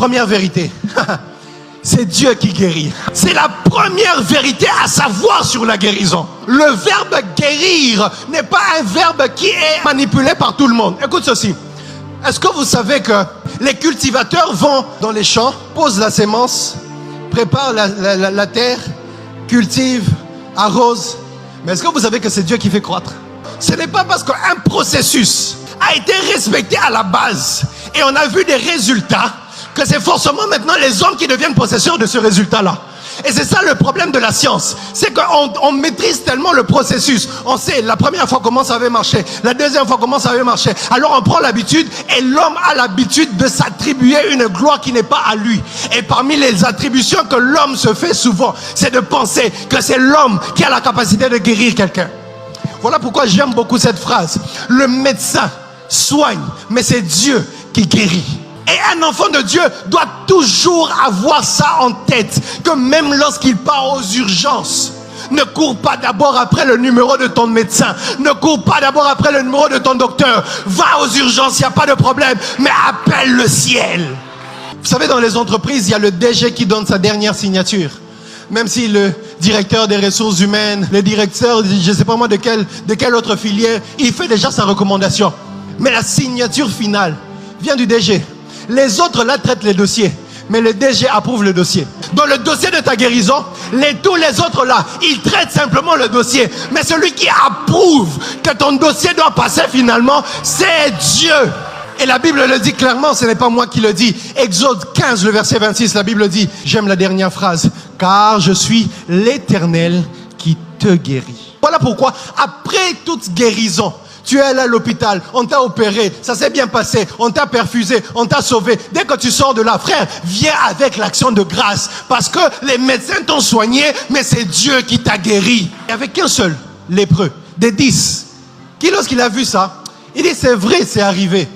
Première vérité, c'est Dieu qui guérit. C'est la première vérité à savoir sur la guérison. Le verbe guérir n'est pas un verbe qui est manipulé par tout le monde. Écoute ceci. Est-ce que vous savez que les cultivateurs vont dans les champs, posent la sémence, préparent la terre, cultivent, arrosent. Mais est-ce que vous savez que c'est Dieu qui fait croître? Ce n'est pas parce qu'un processus a été respecté à la base et on a vu des résultats que c'est forcément maintenant les hommes qui deviennent possesseurs de ce résultat-là. Et c'est ça le problème de la science. C'est qu'on maîtrise tellement le processus. On sait la première fois comment ça avait marché, la deuxième fois comment ça avait marché. Alors on prend l'habitude et l'homme a l'habitude de s'attribuer une gloire qui n'est pas à lui. Et parmi les attributions que l'homme se fait souvent, c'est de penser que c'est l'homme qui a la capacité de guérir quelqu'un. Voilà pourquoi j'aime beaucoup cette phrase. Le médecin soigne, mais c'est Dieu qui guérit. Et un enfant de Dieu doit toujours avoir ça en tête, que même lorsqu'il part aux urgences, ne cours pas d'abord après le numéro de ton médecin, ne cours pas d'abord après le numéro de ton docteur, va aux urgences, il n'y a pas de problème, mais appelle le ciel. Vous savez, dans les entreprises, il y a le DG qui donne sa dernière signature. Même si le directeur des ressources humaines, le directeur, je ne sais pas moi de quelle autre filière, il fait déjà sa recommandation. Mais la signature finale vient du DG. Les autres là traitent les dossiers, mais le DG approuve le dossier. Dans le dossier de ta guérison, tous les autres là, ils traitent simplement le dossier. Mais celui qui approuve que ton dossier doit passer finalement, c'est Dieu. Et la Bible le dit clairement, ce n'est pas moi qui le dis. Exode 15, le verset 26, la Bible dit, j'aime la dernière phrase, car je suis l'Éternel qui te guérit. Voilà pourquoi, après toute guérison, tu es allé à l'hôpital, on t'a opéré, ça s'est bien passé, on t'a perfusé, on t'a sauvé. Dès que tu sors de là, frère, viens avec l'action de grâce. Parce que les médecins t'ont soigné, mais c'est Dieu qui t'a guéri. Il n'y avait qu'un seul lépreux, des 10, qui lorsqu'il a vu ça, il dit c'est vrai, c'est arrivé.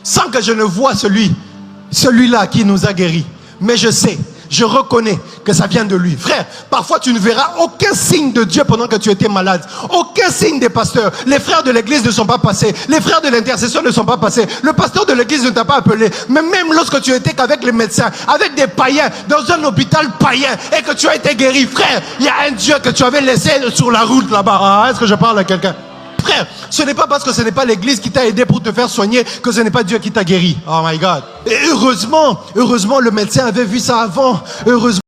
Sans que je ne vois celui-là qui nous a guéris. Mais je sais, je reconnais que ça vient de lui. Frère, parfois tu ne verras aucun signe de Dieu pendant que tu étais malade. Aucun signe des pasteurs. Les frères de l'église ne sont pas passés. Les frères de l'intercession ne sont pas passés. Le pasteur de l'église ne t'a pas appelé. Mais même lorsque tu étais qu'avec les médecins, avec des païens, dans un hôpital païen, et que tu as été guéri, frère, il y a un Dieu que tu avais laissé sur la route là-bas. Ah, est-ce que je parle à quelqu'un? Frère, ce n'est pas parce que ce n'est pas l'église qui t'a aidé pour te faire soigner que ce n'est pas Dieu qui t'a guéri. Oh my God. Et heureusement, le médecin avait vu ça avant. Heureusement.